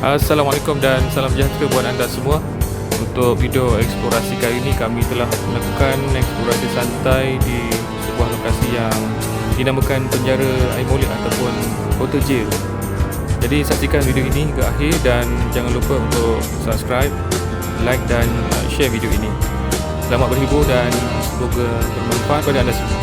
Assalamualaikum dan salam sejahtera buat anda semua. Untuk video eksplorasi kali ini, kami telah melakukan eksplorasi santai di sebuah lokasi yang dinamakan penjara Air Molek ataupun Kota Jail. Jadi saksikan video ini hingga akhir dan jangan lupa untuk subscribe, like dan share video ini. Selamat berhibur dan semoga bermanfaat pada anda semua.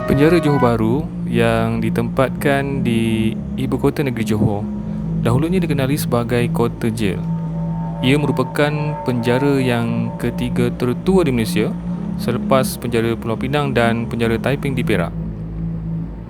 Penjara Johor Bahru yang ditempatkan di ibu kota negeri Johor dahulunya dikenali sebagai Kota Jail. Ia merupakan penjara yang ketiga tertua di Malaysia selepas penjara Pulau Pinang dan penjara Taiping di Perak.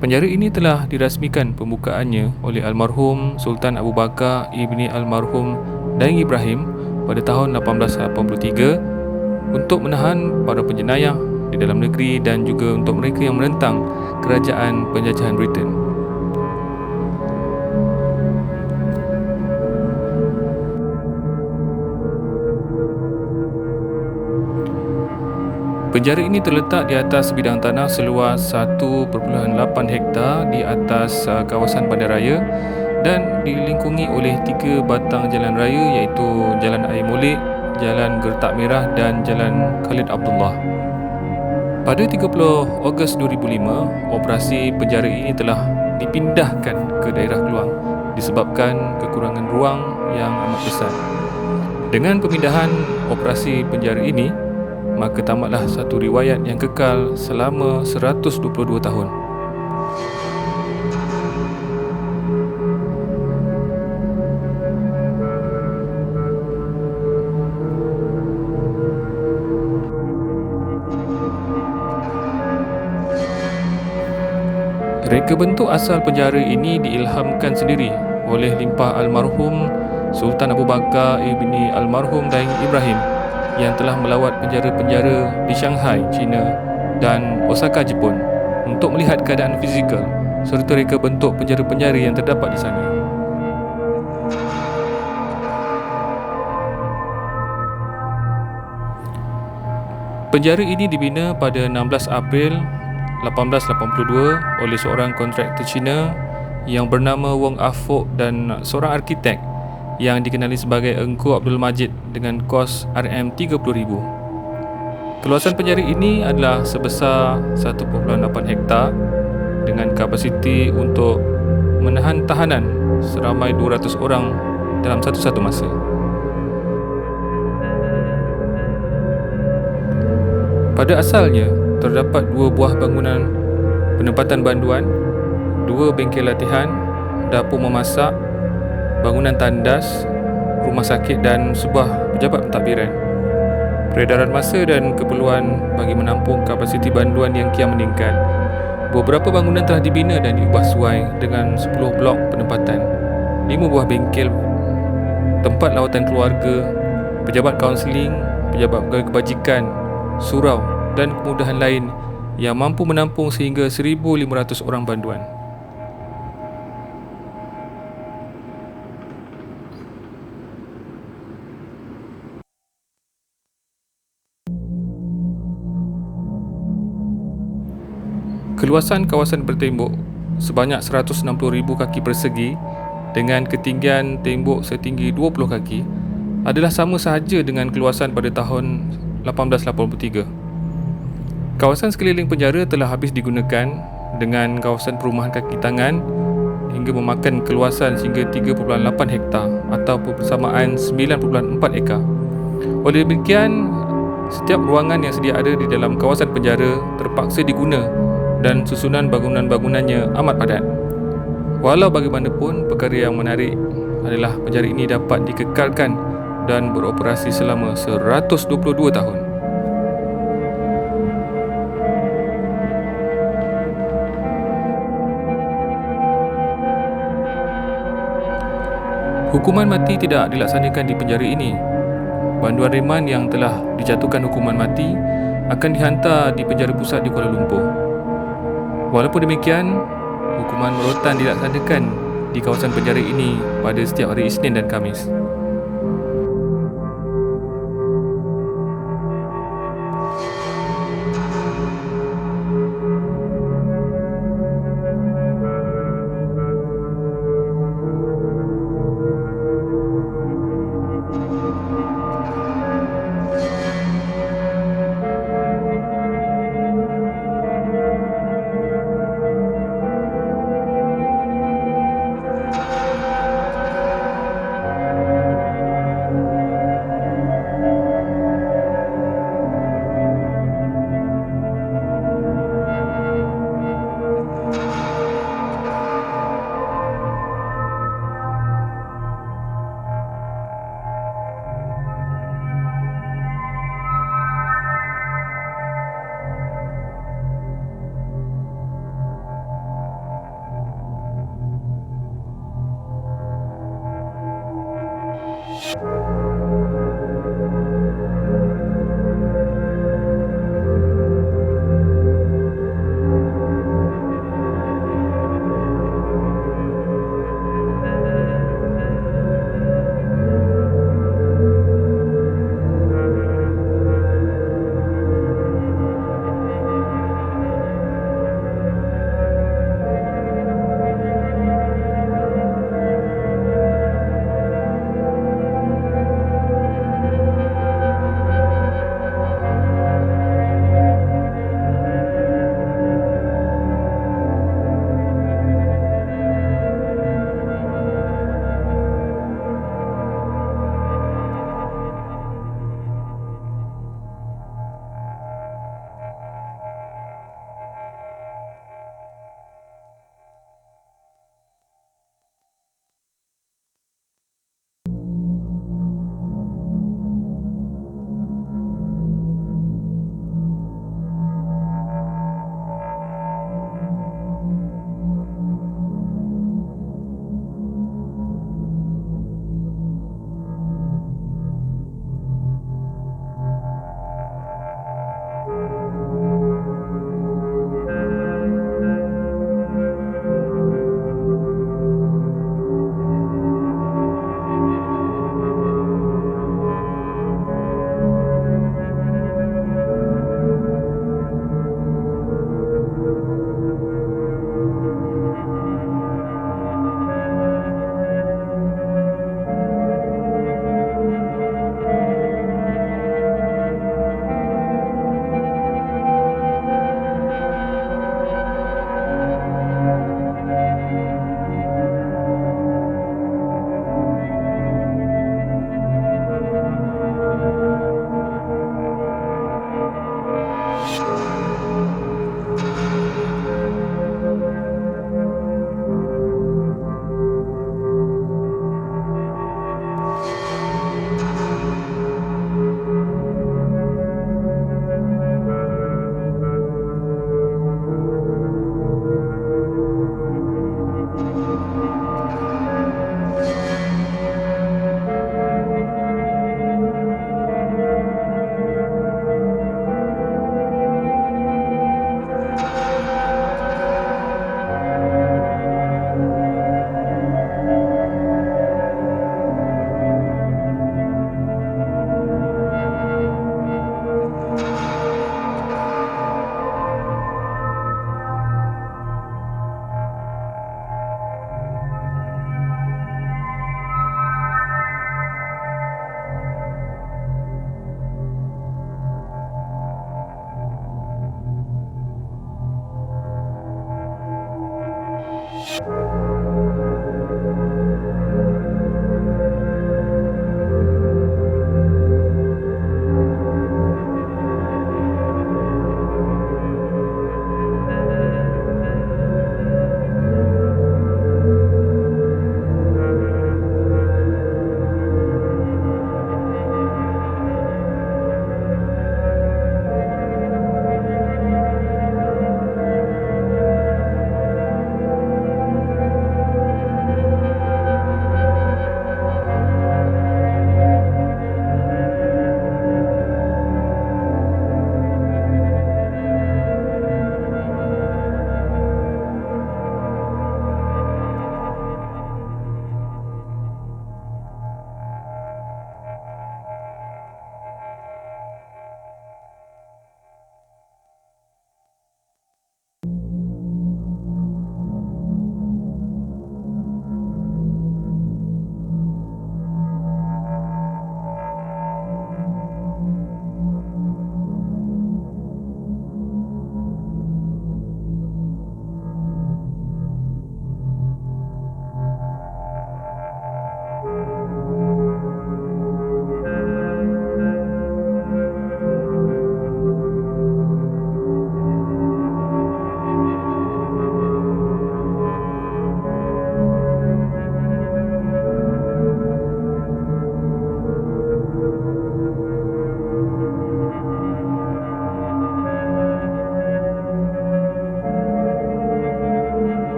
Penjara ini telah dirasmikan pembukaannya oleh almarhum Sultan Abu Bakar ibni almarhum Daeng Ibrahim pada tahun 1883 untuk menahan para penjenayah di dalam negeri dan juga untuk mereka yang menentang kerajaan penjajahan Britain. Penjara ini terletak di atas bidang tanah seluas 1.8 hektar di atas kawasan bandaraya dan dilingkungi oleh 3 batang jalan raya iaitu Jalan Air Molek, Jalan Gertak Merah dan Jalan Khalid Abdullah. Pada 30 Ogos 2005, operasi penjara ini telah dipindahkan ke daerah Keluang disebabkan kekurangan ruang yang amat besar. Dengan pemindahan operasi penjara ini, maka tamatlah satu riwayat yang kekal selama 122 tahun. Reka bentuk asal penjara ini diilhamkan sendiri oleh limpah almarhum Sultan Abu Bakar ibni almarhum Daeng Ibrahim yang telah melawat penjara-penjara di Shanghai, China dan Osaka, Jepun untuk melihat keadaan fizikal serta reka bentuk penjara-penjara yang terdapat di sana. Penjara ini dibina pada 16 April 1882 oleh seorang kontraktor Cina yang bernama Wong Ah Fook dan seorang arkitek yang dikenali sebagai Engku Abdul Majid dengan kos RM30,000. Keluasan penjara ini adalah sebesar 1.8 hektar dengan kapasiti untuk menahan tahanan seramai 200 orang dalam satu-satu masa. Pada asalnya, terdapat 2 buah bangunan penempatan banduan, 2 bengkel latihan, dapur memasak, bangunan tandas, rumah sakit dan sebuah pejabat pentadbiran. Peredaran masa dan keperluan bagi menampung kapasiti banduan yang kian meningkat, beberapa bangunan telah dibina dan diubah sesuai dengan 10 blok penempatan, 5 buah bengkel, tempat lawatan keluarga, pejabat kaunseling, pejabat pegawai kebajikan, surau dan kemudahan lain yang mampu menampung sehingga 1,500 orang banduan. Keluasan kawasan bertembok sebanyak 160,000 kaki persegi dengan ketinggian tembok setinggi 20 kaki adalah sama sahaja dengan keluasan pada tahun 1883. Kawasan sekeliling penjara telah habis digunakan dengan kawasan perumahan kaki tangan hingga memakan keluasan sehingga 3.8 hektar atau bersamaan 9.4 ekar. Oleh demikian, setiap ruangan yang sedia ada di dalam kawasan penjara terpaksa diguna dan susunan bangunan-bangunannya amat padat. Walau bagaimanapun, perkara yang menarik adalah penjara ini dapat dikekalkan dan beroperasi selama 122 tahun. Hukuman mati tidak dilaksanakan di penjara ini. Banduan reman yang telah dijatuhkan hukuman mati akan dihantar di penjara pusat di Kuala Lumpur. Walaupun demikian, Hukuman rotan dilaksanakan di kawasan penjara ini pada setiap hari Isnin dan Khamis.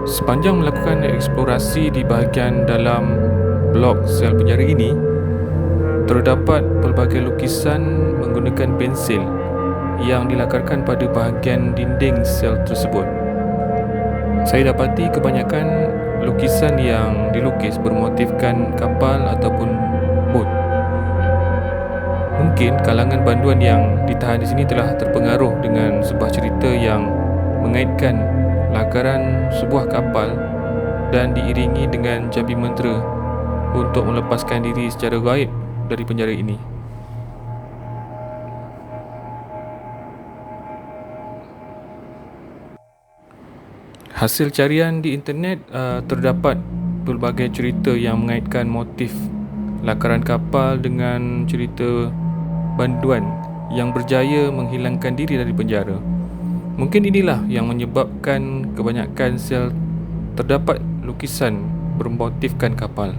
Sepanjang melakukan eksplorasi di bahagian dalam blok sel penjara ini, terdapat pelbagai lukisan menggunakan pensil yang dilakarkan pada bahagian dinding sel tersebut. Saya dapati kebanyakan lukisan yang dilukis bermotifkan kapal ataupun bot. Mungkin kalangan banduan yang ditahan di sini telah terpengaruh dengan sebuah cerita yang mengaitkan lakaran sebuah kapal dan diiringi dengan jambi mentera untuk melepaskan diri secara gaib dari penjara ini. Hasil carian di internet terdapat pelbagai cerita yang mengaitkan motif lakaran kapal dengan cerita banduan yang berjaya menghilangkan diri dari penjara. Mungkin inilah yang menyebabkan kebanyakan sel terdapat lukisan bermotifkan kapal.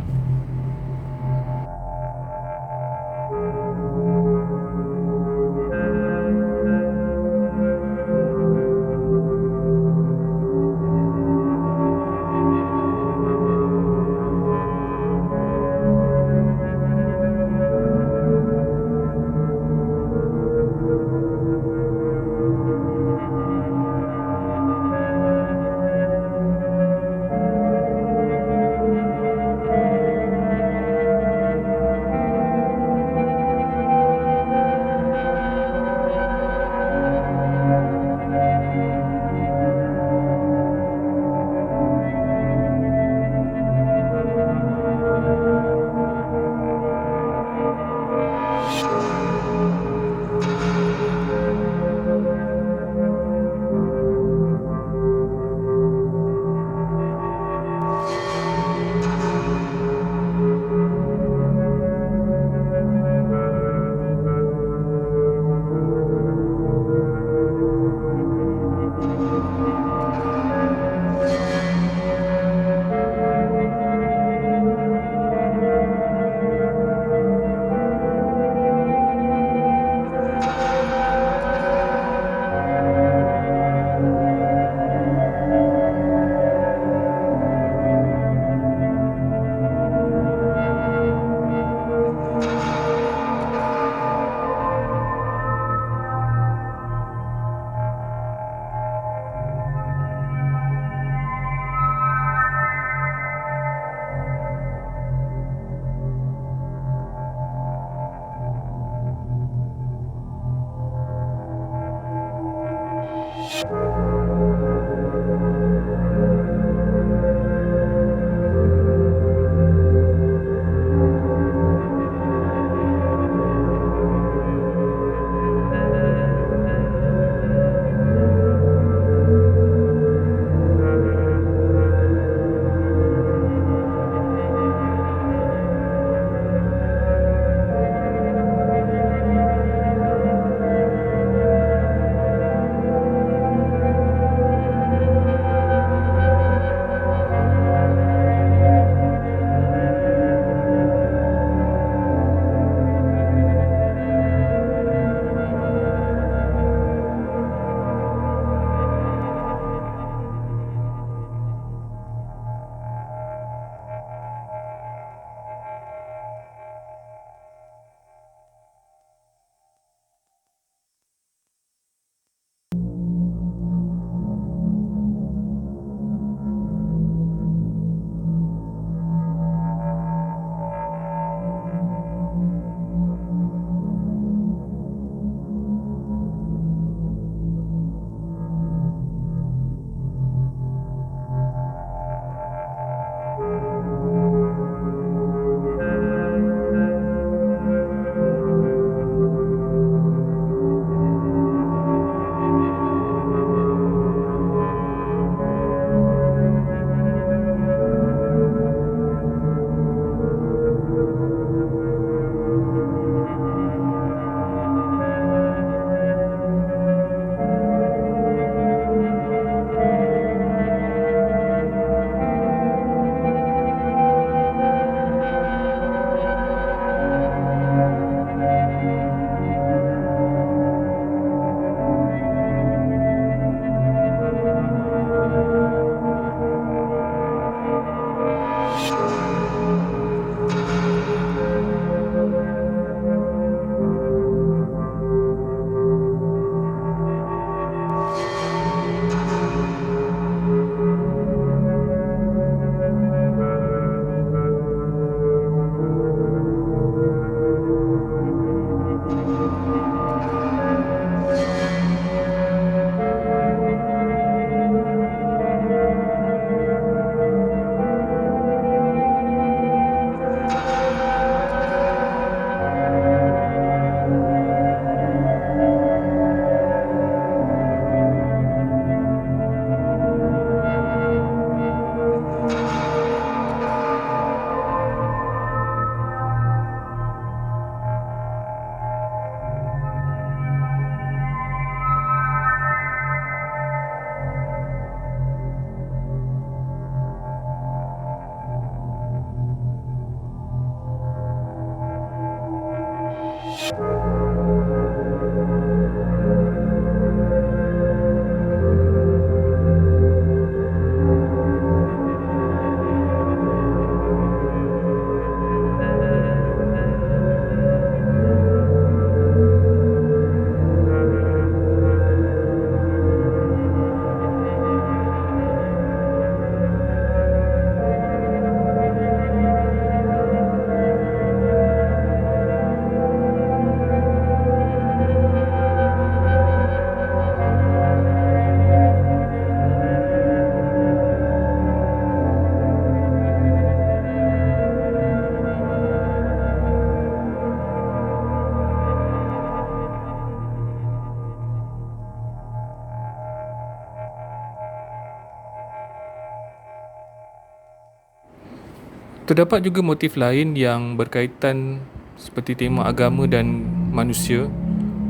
Terdapat juga motif lain yang berkaitan seperti tema agama dan manusia.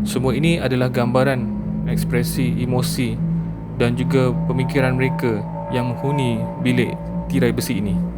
Semua ini adalah gambaran ekspresi emosi dan juga pemikiran mereka yang menghuni bilik tirai besi ini.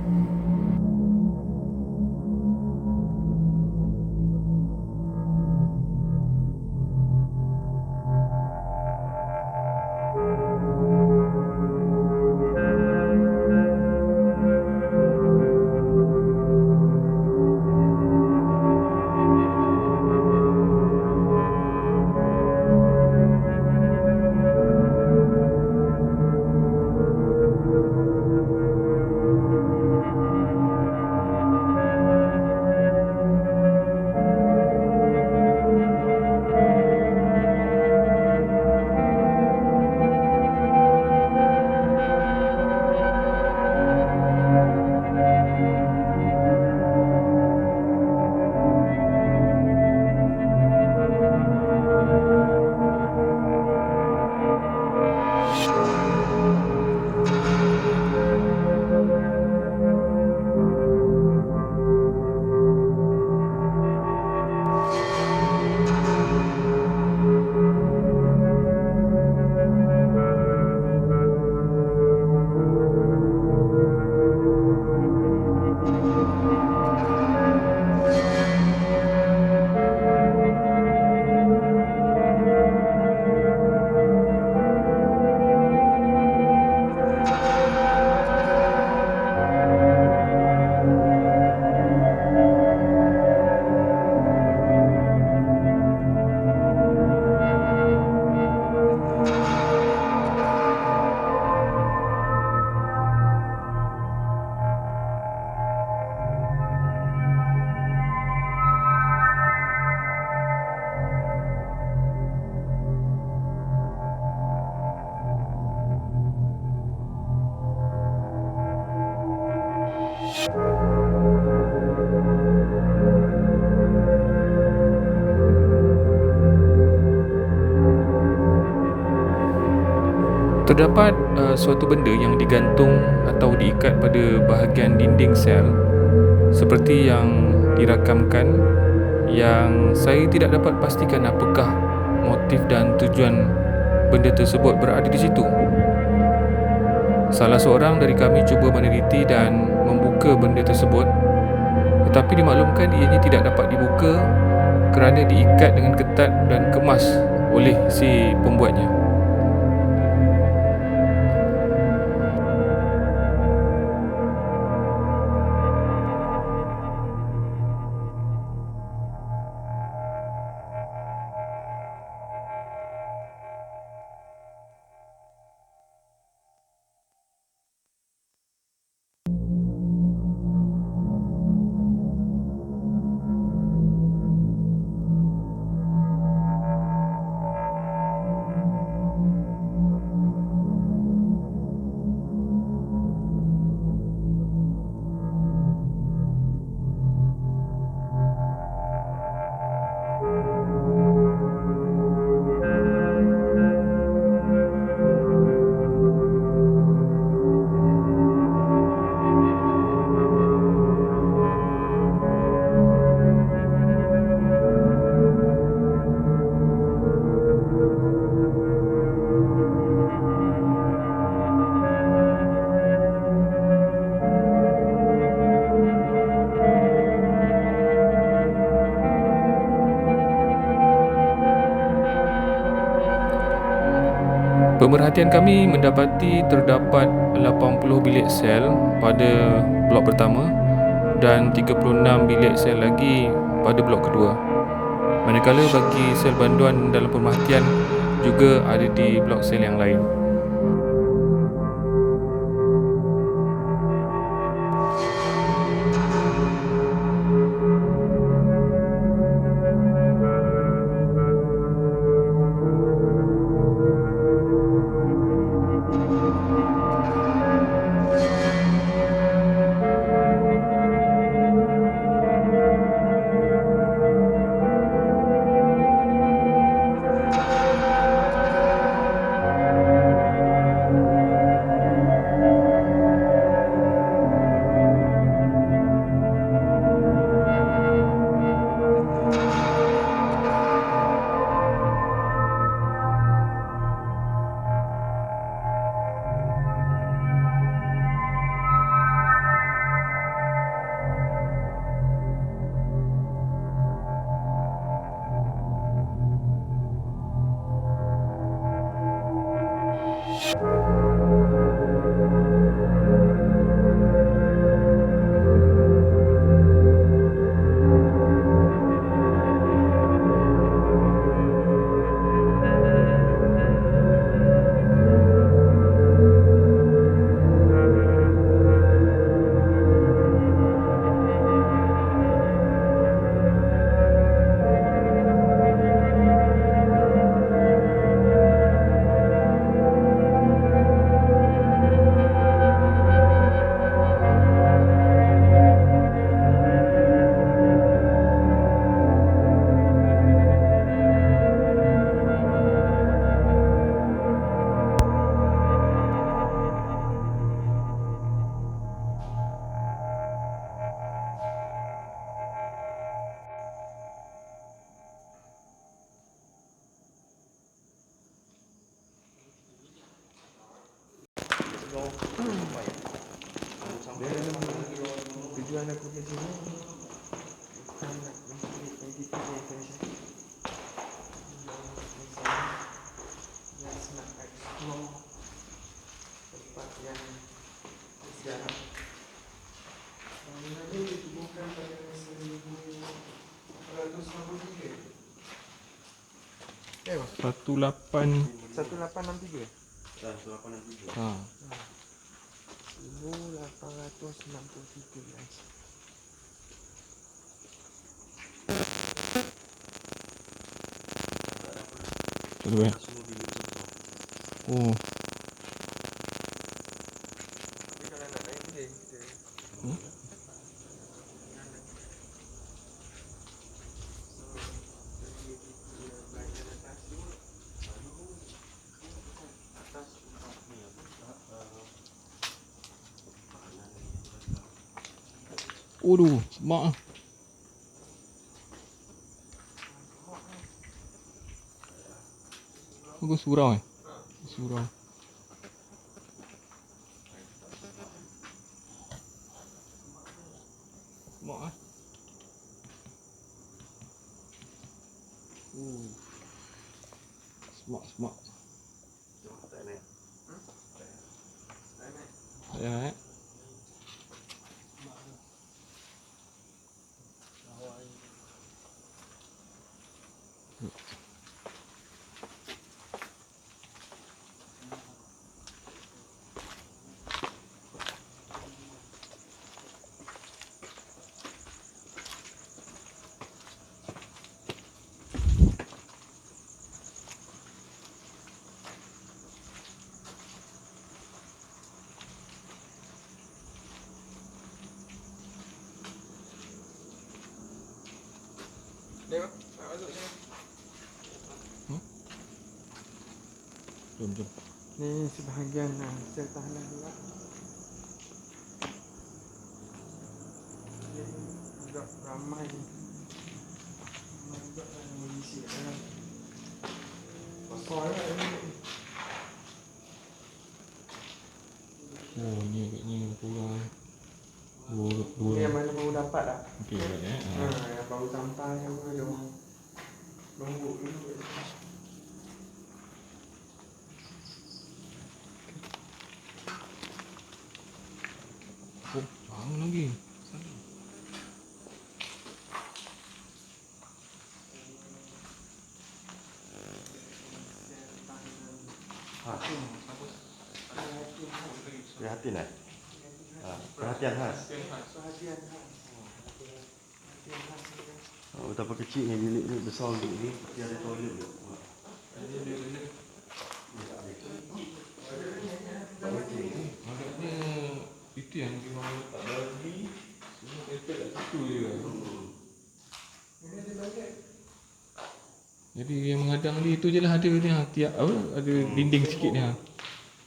Terdapat suatu benda yang digantung atau diikat pada bahagian dinding sel seperti yang dirakamkan, yang saya tidak dapat pastikan apakah motif dan tujuan benda tersebut berada di situ. Salah seorang dari kami cuba meneliti dan membuka benda tersebut, tetapi dimaklumkan ianya tidak dapat dibuka kerana diikat dengan ketat dan kemas oleh si pembuatnya. Pemerhatian kami mendapati terdapat 80 bilik sel pada blok pertama dan 36 bilik sel lagi pada blok kedua. Manakala bagi sel banduan dalam pemerhatian juga ada di blok sel yang lain. Tujuan aku ke sini bukan nak mencari editor saja. Just nak explore tempat yang sejarah. Bangunan ini ditemukan pada 1453. 1863. 1863. 1863 guys. Coba ya. Oh. Tapi kalau nak naik boleh kita. Jadi kita belajar atas tu, atas Aduh, semak ah. Aku surau eh. Surau. Semak ah. Semak, semak. Tak naik. Tak payah eh. Tengok, nak masuk sini. Jom, jom. Ni sebahagian sel tahanan juga. Jadi agak ramai. Ramai juga yang mengisi kat dalam. Besar kan ini. Oh, ni agaknya kurang Ni yang mana baru dapat dah. Okey, baik eh. Yang baru sampai apa dia orang nombok dulu. Oh, jauh lagi. Prihatin eh? Perhatian khas. Perhatian khas. Betapa kecilnya bilik ni, besar bilik ni, dia ada toilet je. Agaknya itu yang dia orang letak lagi. Semua kereta kat situ je. Ini ada banyak. Jadi yang menghadang dia itu je lah ada ni tiap apa ada dinding sikit ni.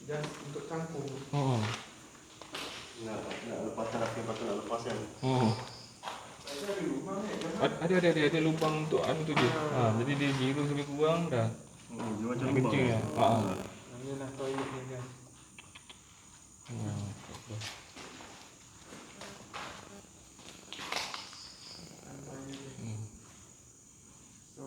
Just untuk campur. Oh. Nak lepas terapi yang patut nak lepas kan. Oh. Ada lubang ni. Ada lubang untuk anu tu je. Jadi dia biru lebih kurang dah. Dia macam Nak lubang. kencing lah. Ini lah toilet dia kan. So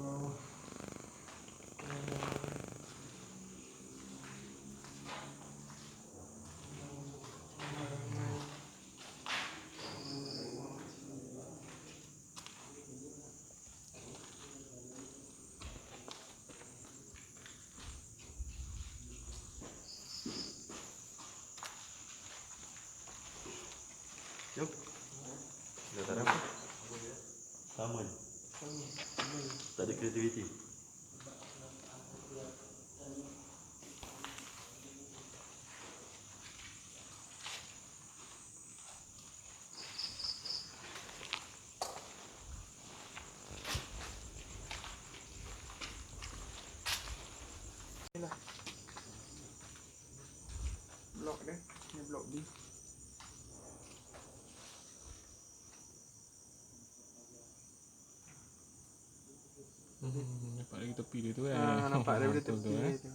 Jom. Dah tak ada apa. Sama je. Tak ada kreativiti. inilah blok dia. Ni blok B. Nampak lagi tepi dia tu kan. Nampak daripada Betul tepi tu, tu.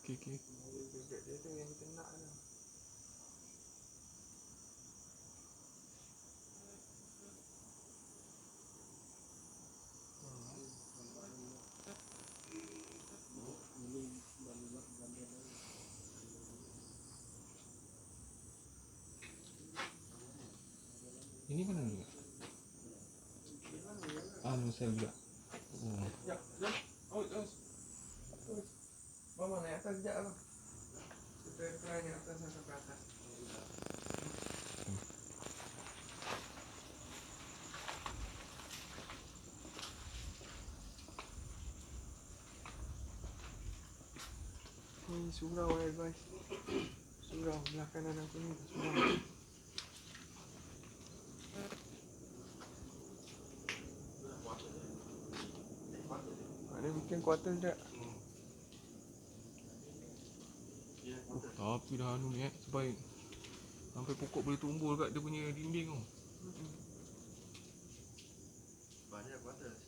Okey, okey. Dia tu yang kita nak tu. Ini mana juga? Sel juga. Oh. Ya, jom. Terus. Mama naik atas sekejap apa? Kita try naik atas sampai atas. Ni surau guys. Surau belah kanan aku ni surau. Ada bikin kuarter tak? Tapi dah anu ni sebab sampai pokok boleh tumbuh dekat dia punya dinding tu. Banyak batas.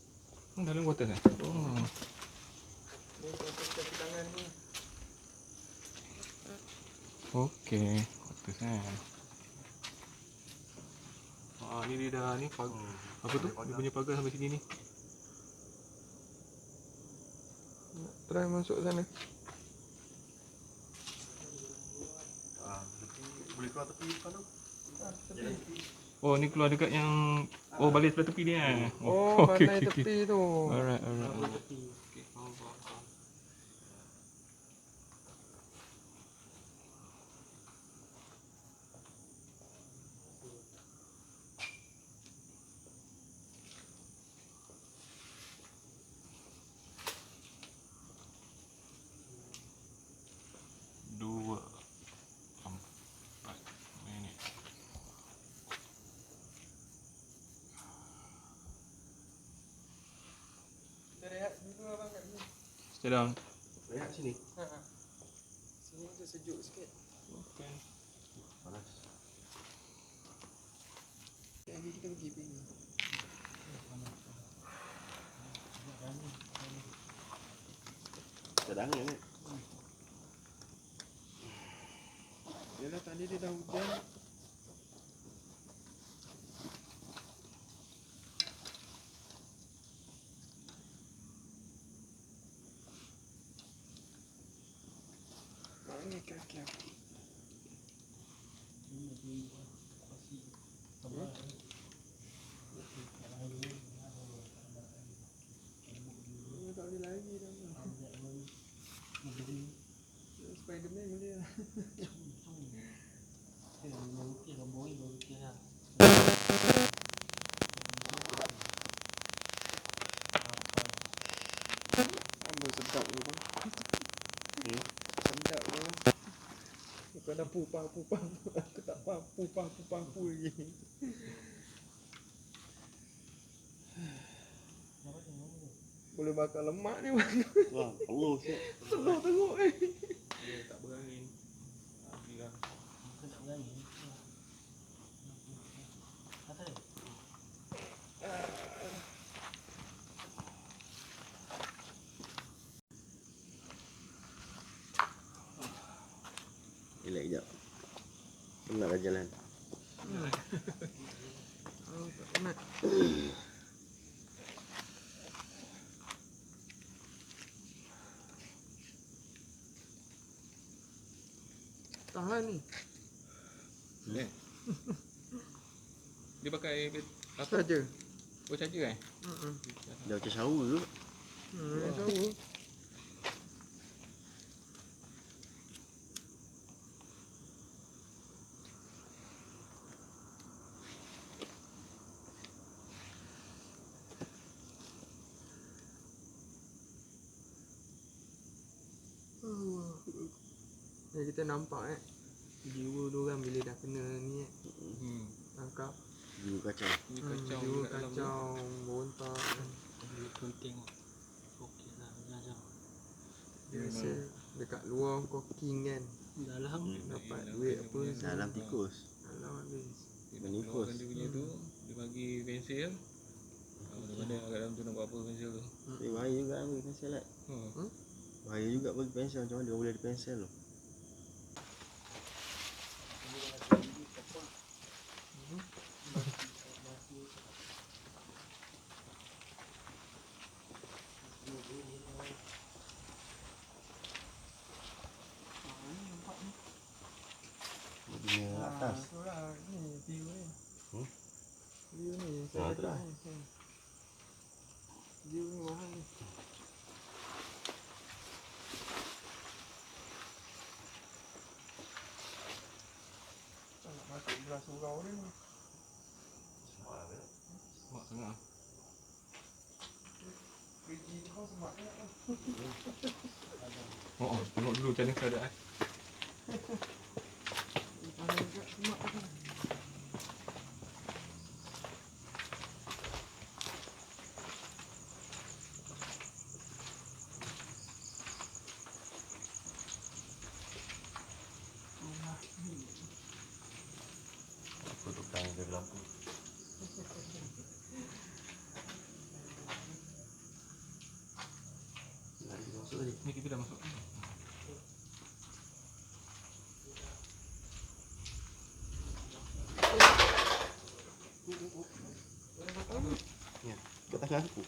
Dalam water kan? Oh. Ni kaki tangan ni. Okey, water kan. Ni dia dah ni apa tu? Dia punya pagar sampai sini ni. Nak try masuk sana. Boleh keluar tepi depan tu. Tepi. Oh, ni keluar dekat yang balik sebelah tepi ni eh. Oh, bandai tepi tu. Alright. Tepi. Okey, faham. Dua 4 minit. Kita rehat dulu abang kat sini. Stay down. Rehat sini. Ha. Sini tu sejuk sikit. Okay. Panas. Lagi kita pergi pinggir. Tak ada angin ni. Yalah tadi dia dah hujan. Mana kaki aku? Tak boleh lari dah. Spiderman boleh lah. Amboi sedap tu bang. Sedap tu. Kau dah pupah. Aku tak faham pupah apa lagi. Boleh bakar lemak ni bang. Wah, Allah siap. Telur tengok ni. Dia tak berangin. Alhamdulillah. Relax sekejap. Penat dah jalan. Oh, tak penat. Tahan ni. Boleh. Dia pakai apa? Saja. Oh, charger eh? Dah macam shower tu. Jauh. Ya, kita nampak jiwa tu kan bila dah kena ni tangkap. Jiwa kacau. Ni kacau Jiwa kat dalam tu. kacau, bontak. Kau tengok. Okey lah, jam. Dia rasa dekat luar cooking kan. Dalam Dapat Dalam duit dia apa punya semua. Dalam tikus. Dalam habis. Dia nak Menipus. keluarkan dia punya tu, dia bagi pensel. Mana kat dalam tu nak buat apa pensel tu? Bahaya juga bagi pensel lah. Bahaya juga bagi pensel. Macam mana dia boleh ada pensel tu. Dia atas. Itulah ni view ni. View ni Ah, saya tu lah. cakap ni. View ni mahal ni. Tak nak masuk belah surau ni. Mak tengah. Kerja kau semaknya. Tengok dulu macam mana keadaan. Mana juga semak tu. Apa tukang jaga lampu. Ni kita dah masuk. Ya, kat tangan aku.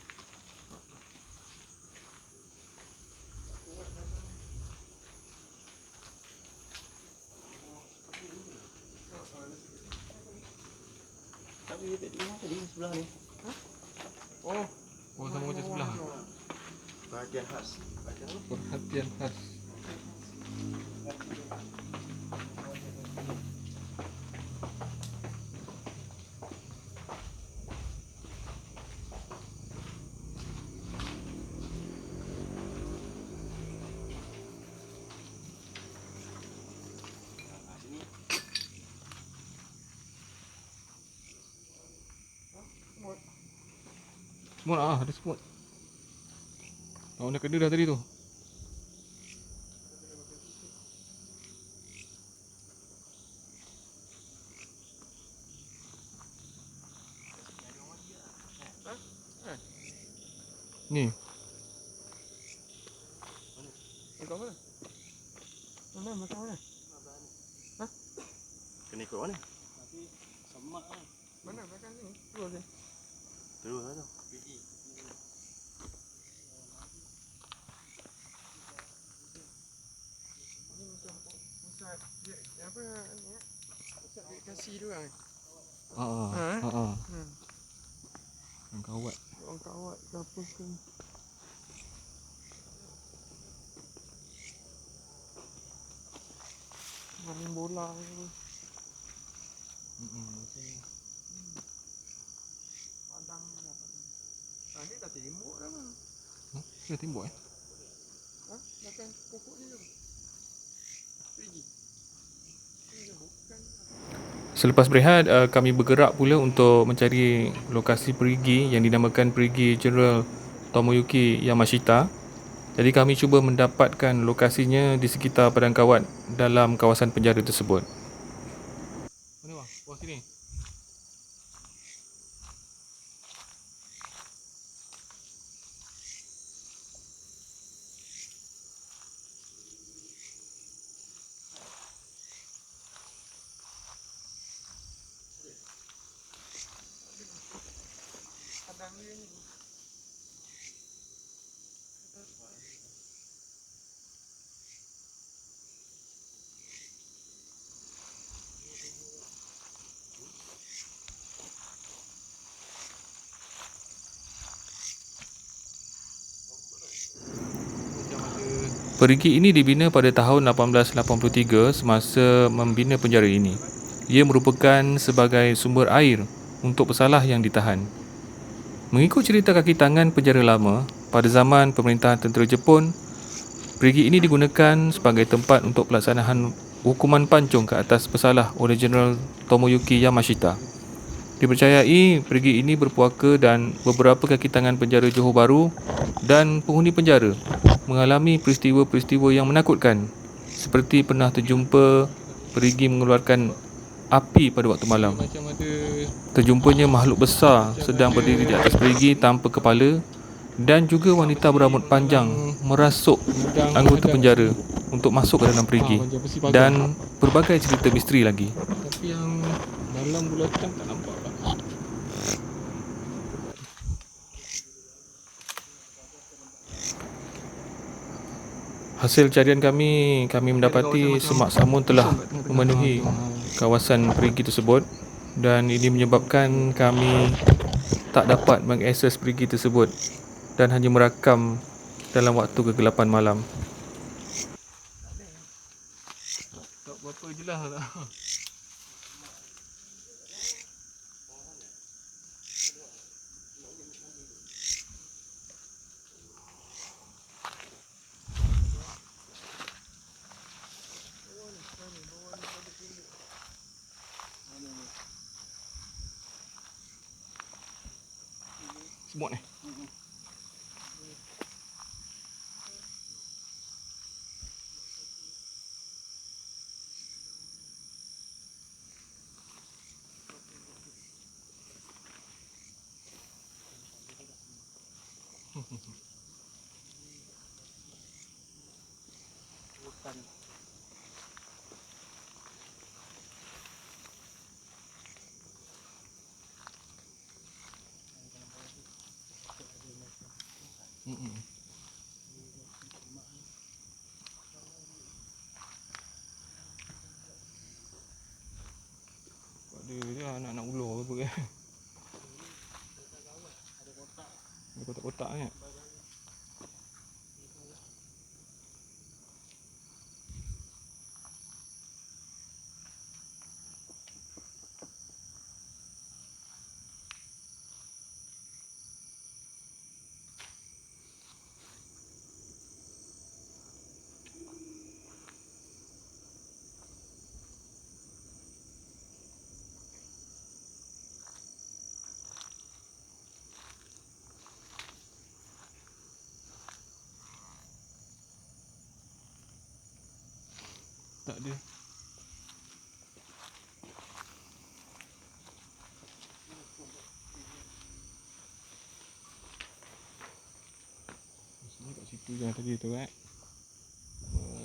Tapi tadi sebelah ni. Oh, Oh, sama macam sebelah. Perhatian khas. Perhatian apa? Perhatian khas. Semut ada semut. Tahun dah kena dah tadi tu. Ni. ikut mana? Mana makan mana? Kena ikut mana? Tapi semak lah. Mana makan sini? Terus ni. Terus lah tu. Ni Ustaz dia apa ni? Ustaz dia kasih dia orang. Yang kawat. Orang kawat ke apa ke. Main bola ke. Padang ni lah padang. Ah ni dah tembok dah bang. Dia tembok Ha? Makan pokok ni ke? Pergi. Ini bukan. Selepas berehat, kami bergerak pula untuk mencari lokasi perigi yang dinamakan Perigi General Tomoyuki Yamashita. Jadi kami cuba mendapatkan lokasinya di sekitar padang kawat dalam kawasan penjara tersebut. Mana bang? Bawah sini. Padang dia ni. Perigi ini dibina pada tahun 1883 semasa membina penjara ini. Ia merupakan sebagai sumber air untuk pesalah yang ditahan. Mengikut cerita kaki tangan penjara lama, pada zaman pemerintahan tentera Jepun, perigi ini digunakan sebagai tempat untuk pelaksanaan hukuman pancung ke atas pesalah oleh Jeneral Tomoyuki Yamashita. Dipercayai perigi ini berpuaka dan beberapa kaki tangan penjara Johor Bahru dan penghuni penjara mengalami peristiwa-peristiwa yang menakutkan, seperti pernah terjumpa perigi mengeluarkan api pada waktu malam. Terjumpanya makhluk besar sedang berdiri di atas perigi tanpa kepala, dan juga wanita berambut panjang merasuk anggota penjara untuk masuk ke dalam perigi, dan berbagai cerita misteri lagi. Tapi yang dalam bulatan tak nampak lah. Hasil carian kami mendapati semak samun telah memenuhi kawasan perigi tersebut, dan ini menyebabkan kami tak dapat mengakses perigi tersebut dan hanya merakam dalam waktu kegelapan malam. Tak berapa jelas tak? Semut ni. makan. Dia anak-anak ular apa ke? Ada kotak. Ada kotak-kotak kan? Tak ada. Sini kat situ je tadi tu kan.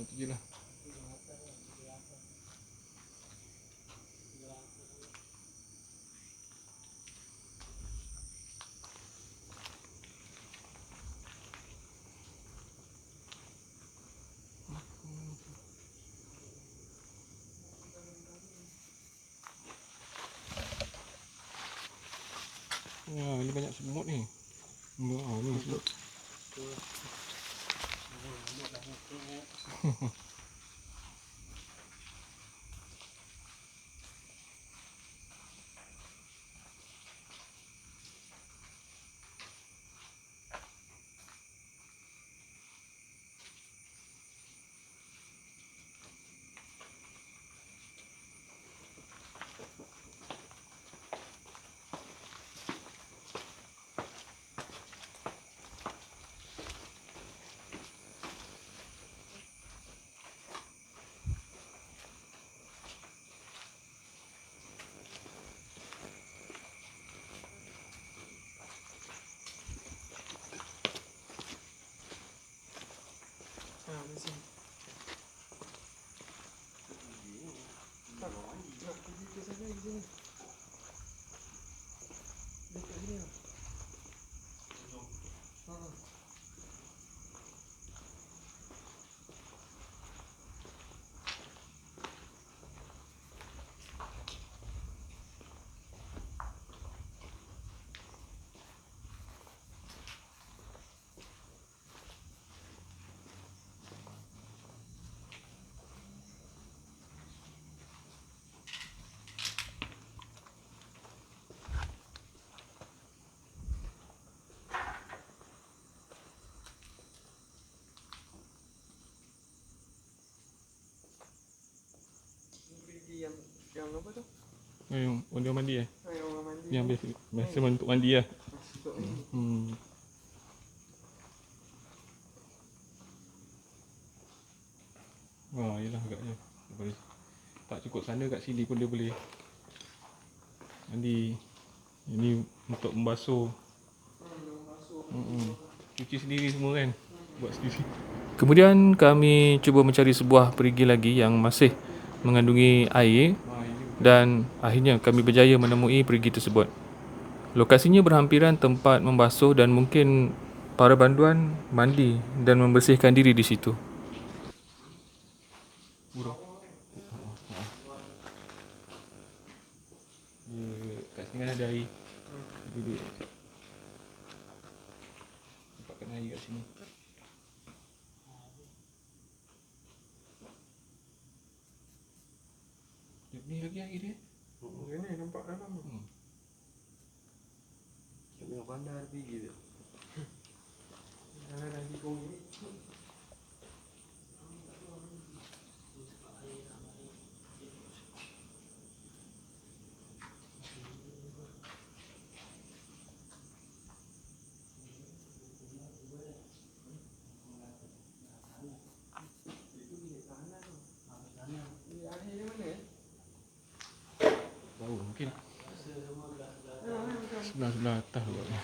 Itu je lah. Ya, ini banyak semut ni. Ni semut. Mesin. Tak, nak pergi ke sana di sini. Dekat sini lah. Pergi yang apa tu? Yang orang mandi eh? Yang orang mandi. Yang biasa untuk mandi lah. Untuk mandi. Wah, yelah agaknya. Boleh. Tak cukup sana, kat sini pun dia boleh mandi. Ini untuk membasuh. Cuci sendiri semua kan. Buat sendiri. Kemudian kami cuba mencari sebuah perigi lagi yang masih mengandungi air dan akhirnya kami berjaya menemui perigi tersebut. Lokasinya berhampiran tempat membasuh dan mungkin para banduan mandi dan membersihkan diri di situ. Burung. Kat sini kan ada air. Duduk. Dapatkan air kat sini. Ni lagi air dia. Ini nampak dalam. Yang pandai pergi dia. Dalam lagi kau ni. Bau mungkin. Sebelah atas agaknya.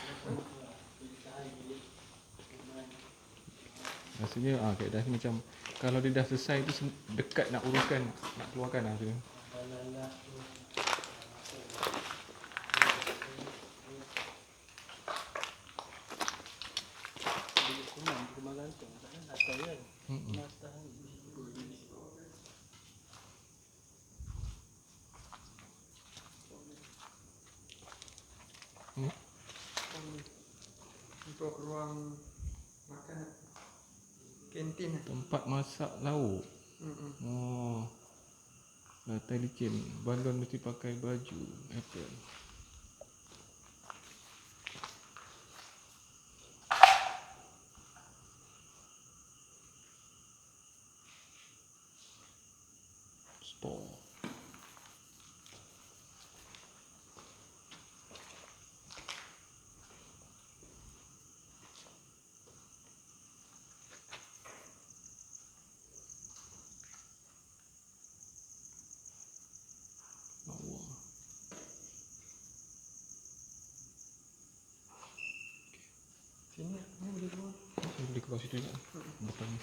Rasanya kaedah ni macam kalau dia dah selesai tu dekat nak uruskan, nak keluarkan lah tu. Alah-alah tu. Dia kumam, kumam gantung. Tak kan? Atas kan? Atas ni. Untuk ruang makan kantin lah. Tempat masak lauk. Oh. Lantai licin. Balon mesti pakai baju apron. Store. Bawah. Sini ni boleh keluar. Saya boleh keluar situ juga. Depan ni.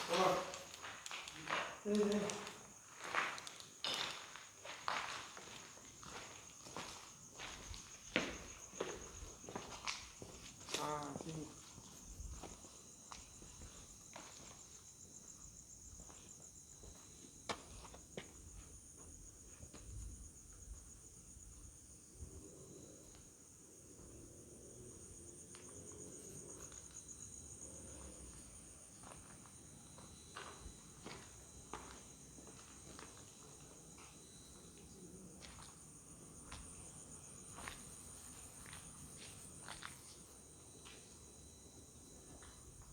Keluar. Sini. Sini.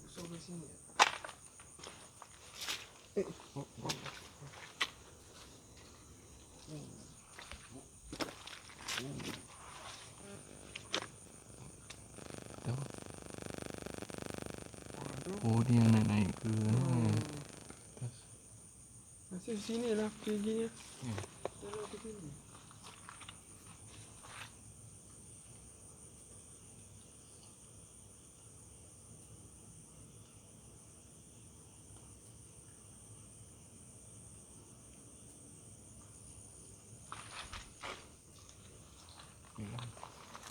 Masuk ke sini. Oh, dia nak naik ke Masih sini lah perginya. Hmm. Terus ke sini.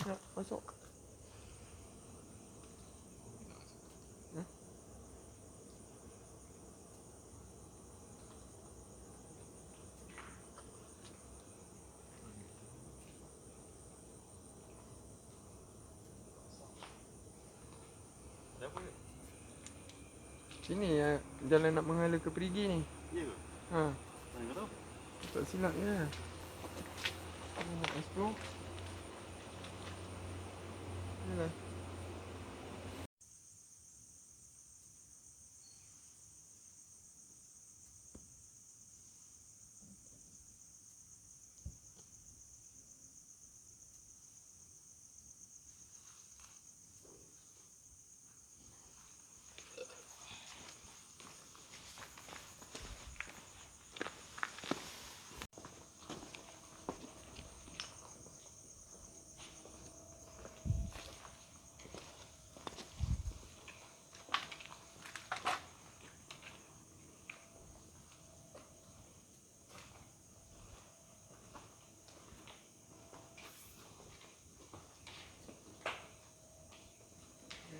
Ya, masuk. Ada apa ni? Sini ya, jalan nak menghala ke Perigi ni. Ya ke? Ha, Mana kau tahu? tak silap ya. Ni nak explore. Yalah.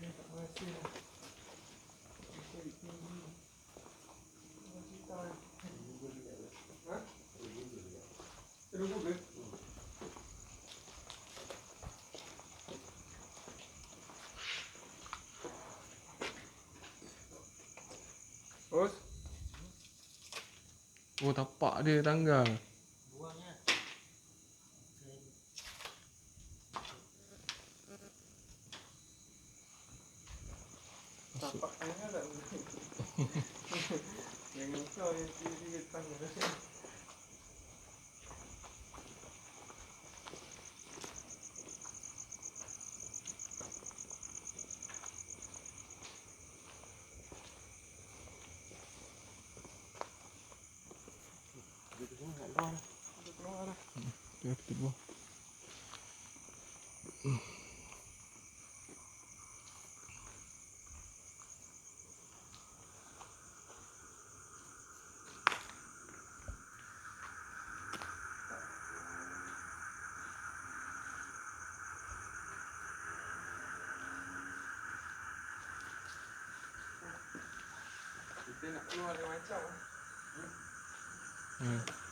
Tak berhasil lah. Cari tinggi. Masih tahu. Ha? Terus Google? Bos? Oh, tapak dia tangga. Buangnya. Tapak tangga tak boleh. Jangan kau yang tiga-tiga tangga. Dia ke sini nak keluar dah. Kita keluar dah. Kita buang. Dia nak keluar dia macam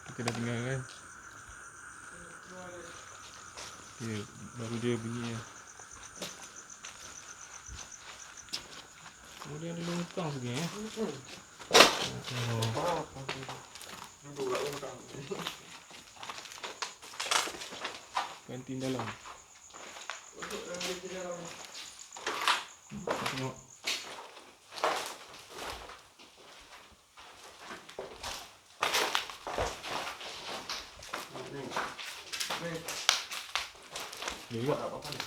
Kita dah tinggal kan. keluar dia. Ya, baru dia bunyi lah. Oh, dia ada longkang sini Oh. Apa tu? Duduk kat longkang. Kantin dalam. Duduk dalam dia dalam. Kita tengok. Ni. Dia juga. Apa ni?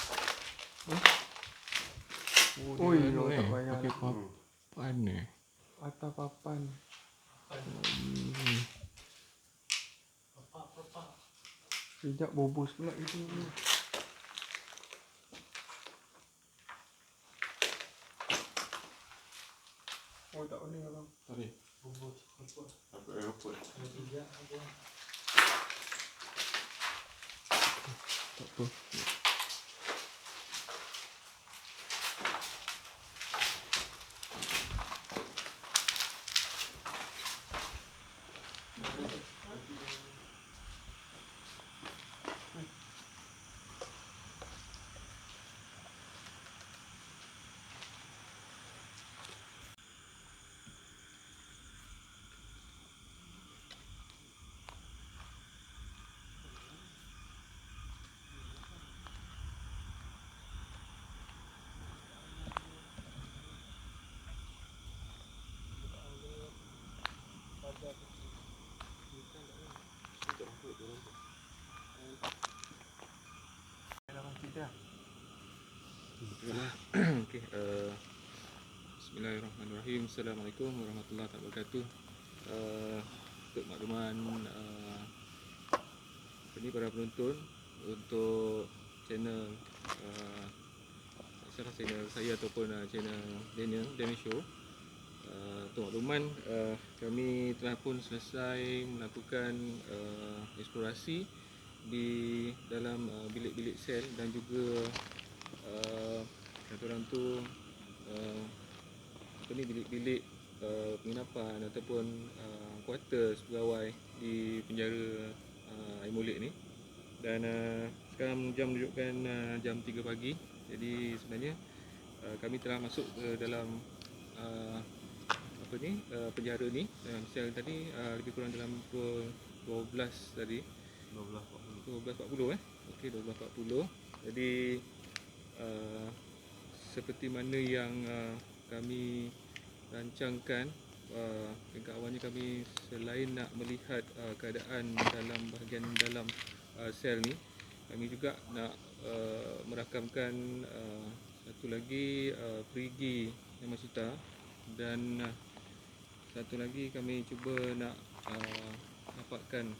Oh, Oi, dia tak anu payah. pakai papan ni. Atas papan. Sekejap bobos pula itu. Oh tak boleh abang. Sorry. Apa airport? Tak apa. Okey, bismillahirrahmanirrahim. Assalamualaikum warahmatullahi wabarakatuh. Untuk makluman para penonton untuk channel salah channel saya ataupun channel Daniel Show. Untuk makluman, kami telah pun selesai melakukan eksplorasi di dalam bilik-bilik sel dan juga kata orang tu bilik-bilik penginapan ataupun quarters pegawai di penjara Air Molek ni. Dan sekarang jam menunjukkan jam 3 pagi. Jadi sebenarnya kami telah masuk ke dalam penjara ni dalam sel tadi lebih kurang dalam pukul 12 tadi. 12.40 Okey, 12.40. Jadi seperti mana yang kami rancangkan, tingkat awalnya kami selain nak melihat keadaan dalam bahagian dalam sel ni, kami juga nak merakamkan satu lagi perigi yang Masita, dan satu lagi kami cuba nak dapatkan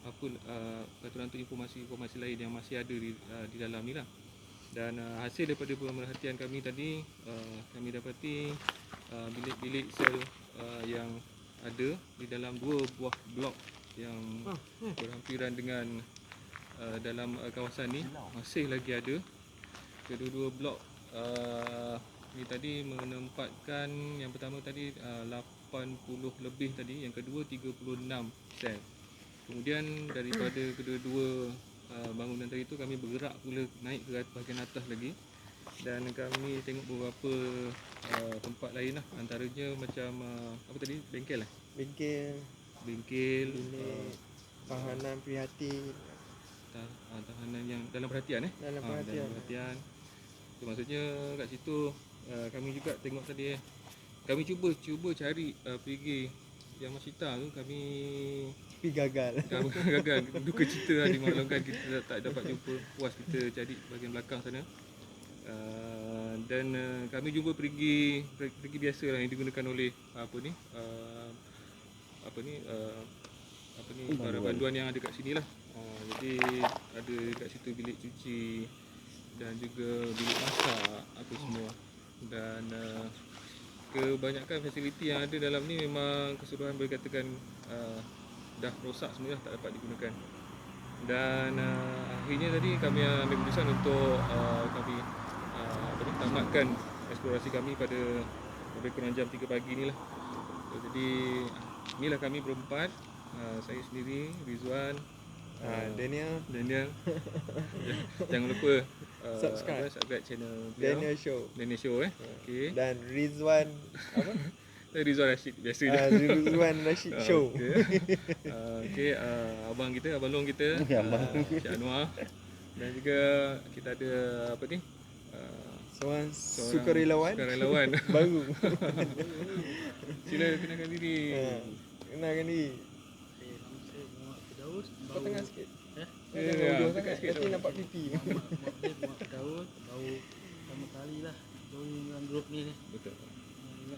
kata orang tu informasi lain yang masih ada di dalam ni lah. Dan hasil daripada pemerhatian kami tadi, kami dapati bilik-bilik sel yang ada di dalam 2 buah blok yang berhampiran dengan dalam kawasan ni masih lagi ada. Kedua-dua blok ni tadi menempatkan, yang pertama tadi 80 lebih tadi, yang kedua 36 sel. Kemudian daripada kedua-dua bangunan tadi tu kami bergerak pula naik ke bahagian atas lagi, dan kami tengok beberapa tempat lain lah, antaranya macam bengkel Bilik tahanan prihatin. tahanan yang dalam perhatian Dalam dalam perhatian. So, maksudnya kat situ kami juga tengok tadi kami cuba cari perigi yang Masita tu, kami Tapi gagal. gagal. Duka cita lah dimaklumkan, kita tak dapat jumpa. Puas kita cari bahagian belakang sana. Dan kami jumpa perigi biasa lah yang digunakan oleh para banduan yang ada kat sini lah. Jadi ada kat situ bilik cuci dan juga bilik masak apa semua. Dan kebanyakan fasiliti yang ada dalam ni memang keseluruhan boleh katakan dah rosak semua, tak dapat digunakan. Dan akhirnya tadi kami ambil keputusan untuk kami tamatkan eksplorasi kami pada lebih kurang jam 3 pagi ni lah. Jadi inilah kami berempat. Saya sendiri, Rizwan, Daniel jangan lupa Subscribe. channel beliau, Daniel Show Daniel Show okey. dan Rizwan apa? Saya Rizwan Rashid biasa je. Rizwan Rashid Show. Okey, abang kita, abang long kita, Cik Anwar, dan juga kita ada apa ni? Seorang sukarelawan baru. Sila kenalkan diri. Kenalkan diri. Nama saya Muhammad Firdaus. Kau tengah sikit. Ya, Jangan bodoh dekat sangat. sikit Nanti tu. nampak pipi. Muhammad Firdaus. Baru pertama kali lah join dalam grup ni. Betul.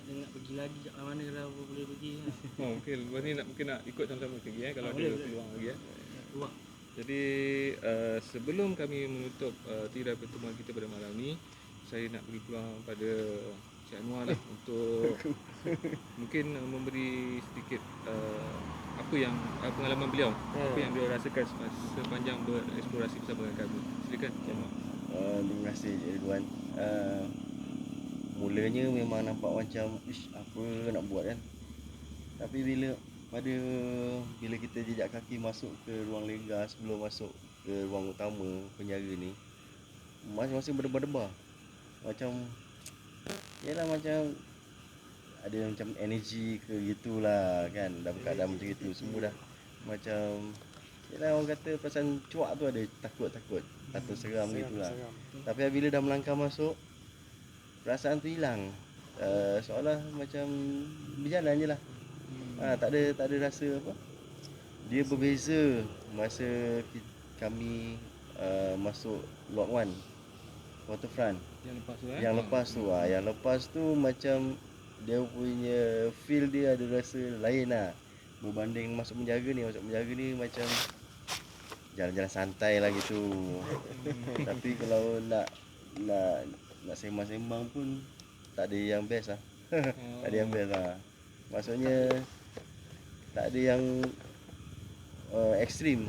Ingat pergi lagi kat mana kalau boleh pergi. Oh, okey. Lepas ni mungkin nak ikut sama-sama lagi kalau ada Boleh. peluang lagi Keluar. Jadi sebelum kami menutup tirai pertemuan kita pada malam ni, saya nak beri peluang pada Cik Anwar lah untuk mungkin memberi sedikit apa yang pengalaman beliau, apa yang beliau rasakan sepanjang bereksplorasi bersama dengan kami. Silakan Cik Anwar. Terima kasih Cik Ridwan. Mulanya memang nampak macam apa nak buat kan. Tapi bila kita jejak kaki masuk ke ruang lega sebelum masuk ke ruang utama penjara ni, masing-masing berdebar-debar. Macam ada macam energi ke gitulah kan, dalam keadaan macam itu semua dah macam orang kata perasaan cuak tu ada takut seram gitulah. Tapi bila dah melangkah masuk, perasaan tu hilang. Seolah macam berjalan je lah. Tak ada rasa apa. Dia berbeza masa kami masuk Lot 1 Waterfront. Yang lepas tu macam dia punya feel dia ada rasa lain lah. Berbanding masuk penjara ni macam jalan-jalan santai lah gitu. Tapi kalau nak sembang-sembang pun tak ada yang best lah. Tak ada yang best lah. Maksudnya tak ada yang ekstrim,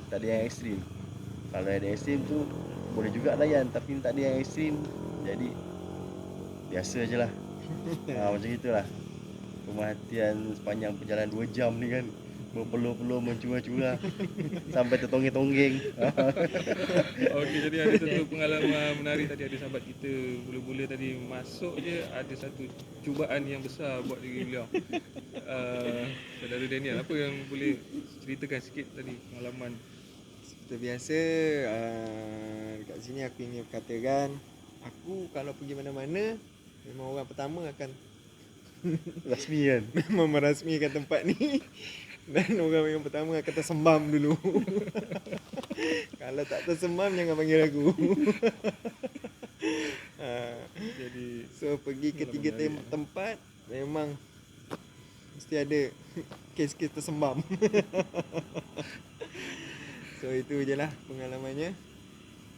Kalau ada ekstrim tu boleh juga layan, tapi tak ada yang ekstrim. Jadi biasa je lah. Macam itulah. Pemerhatian sepanjang perjalanan 2 jam ni kan, berpeluh-peluh, mencurah-curah sampai tertonggeng-tonggeng. Okey, jadi ada satu pengalaman menarik tadi, ada sahabat kita mula-mula tadi masuk je ada satu cubaan yang besar buat diri beliau. Saudara Daniel, apa yang boleh ceritakan sikit tadi pengalaman? Seperti biasa, dekat sini aku ingin katakan, aku kalau pergi mana-mana memang orang pertama akan Rasmi kan. memang merasmikan tempat ni. Dan orang yang pertama akan tersembam dulu. Kalau tak tersembam jangan panggil aku. Jadi So pergi ke 3 tempat memang mesti ada kes-kes tersembam. So itu je lah pengalamannya.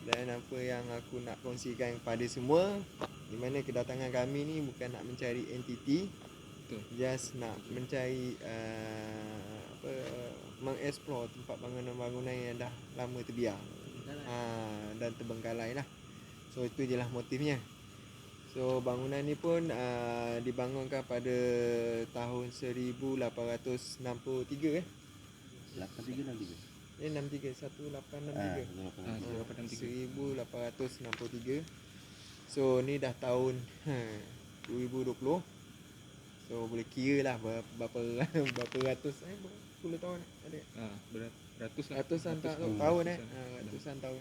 Dan apa yang aku nak kongsikan kepada semua, di mana kedatangan kami ni bukan nak mencari entiti, betul. just nak mencari mengeksplor tempat bangunan-bangunan yang dah lama terbiar dan terbengkalai lah. So itu je lah motifnya. So bangunan ni pun dibangunkan pada tahun 1863 1863 So ni dah tahun 2020. So boleh kira lah berapa ratus berapa tahun ada. Ratusan tahun ratusan tahun.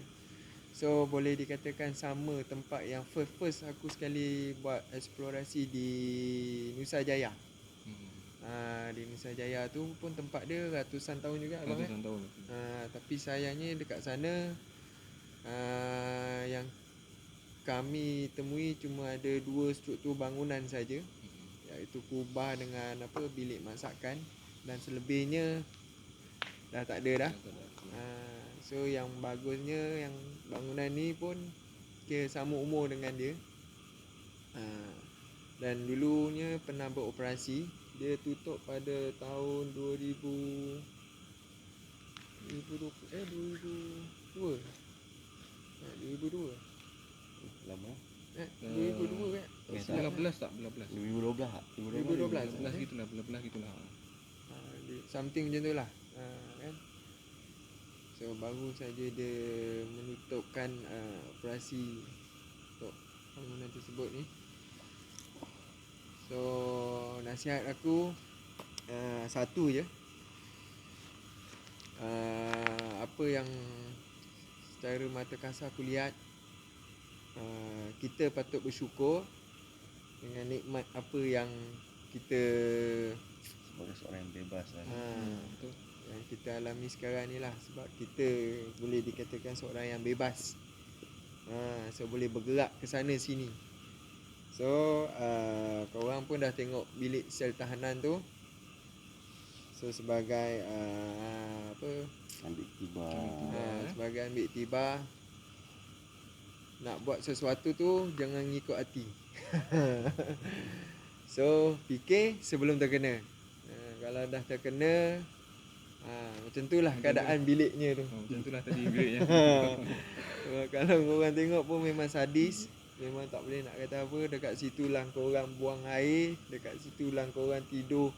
So boleh dikatakan sama tempat yang first aku sekali buat eksplorasi di Nusa Jaya. Di Nusa Jaya tu pun tempat dia ratusan tahun juga abang kan. Tapi sayangnya dekat sana yang kami temui cuma ada 2 struktur bangunan saja, iaitu kubah dengan bilik masakan, dan selebihnya dah tak ada dah. So yang bagusnya yang bangunan ni pun kira sama umur dengan dia. Dan dulunya pernah beroperasi. Dia tutup pada tahun 2002. 2002 Lama. 2002 kan? Okay, tak. 11 tak? 11 2012 tak? 2012. 11 gitulah, 11 gitulah. Something macam tu lah. Kan? So baru saja dia menutupkan operasi untuk bangunan tersebut ni. So nasihat aku satu je. Apa yang secara mata kasar aku lihat, kita patut bersyukur dengan nikmat apa yang kita Sebagai seorang yang bebas lah. Betul. yang kita alami sekarang ni lah. Sebab kita boleh dikatakan seorang yang bebas. So boleh bergerak ke sana sini. So korang pun dah tengok bilik sel tahanan tu. So sebagai Ambil tiba. sebagai ambil tibar, nak buat sesuatu tu jangan ngikut hati. So fikir sebelum terkena. Kalau dah terkena, macam tu lah keadaan biliknya tu. Macam itulah tadi biliknya. Kalau korang tengok pun memang sadis. Memang tak boleh nak kata apa. Dekat situ lah korang buang air. Dekat situ lah korang tidur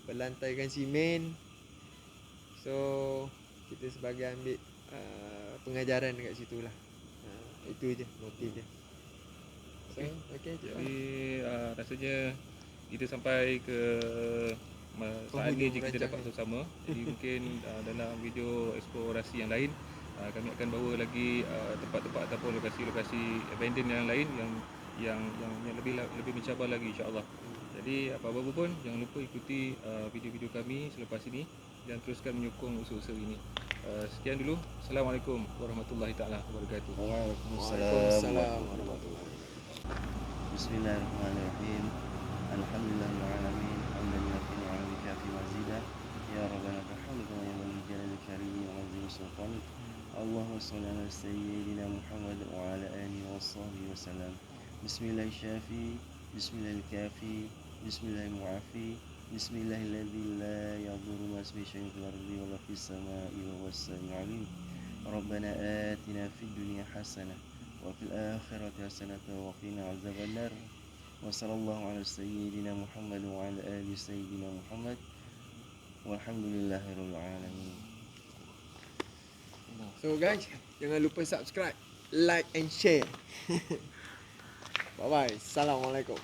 berlantaikan simen. So kita sebagai ambil pengajaran dekat situ lah. Itu je motif dia. So, okay, Jadi rasanya kita sampai ke saat ini je kita dapat bersama. Jadi mungkin dalam video eksplorasi yang lain kami akan bawa lagi tempat-tempat ataupun lokasi-lokasi abandoned yang lain yang lebih mencabar lagi insya-Allah. Jadi apa-apa pun jangan lupa ikuti video-video kami selepas ini dan teruskan menyokong usaha-usaha ini. Sekian dulu. Assalamualaikum warahmatullahi taala wabarakatuh. Waalaikumsalam warahmatullahi. Bismillahirrahmanirrahim. Alhamdulillahil alamin. Hamdan yu'affi wa kafi mazida. Ya Rabbana bihamdika wa ya jalal karim wa azim sultanik. Allahumma shalli ala sayyidina Muhammad wa ala alihi wa sahbihi wa sallam. Bismillahir syafi, bismillahil kafi, bismillahil mu'afi. Bismillahilladzi la yadurru ma ismihi syai'un fil ardi wa la fis sama'i wa huwas sami'ul 'alim. Rabbana atina fid dunya hasanah wa fil akhirati hasanatan wa qina 'adzabannar. Wa sallallahu ala sayyidina Muhammad wa ala ali sayyidina Muhammad. Walhamdulillahirabbil alamin. So guys, jangan lupa subscribe, like and share. Bye bye. Assalamualaikum.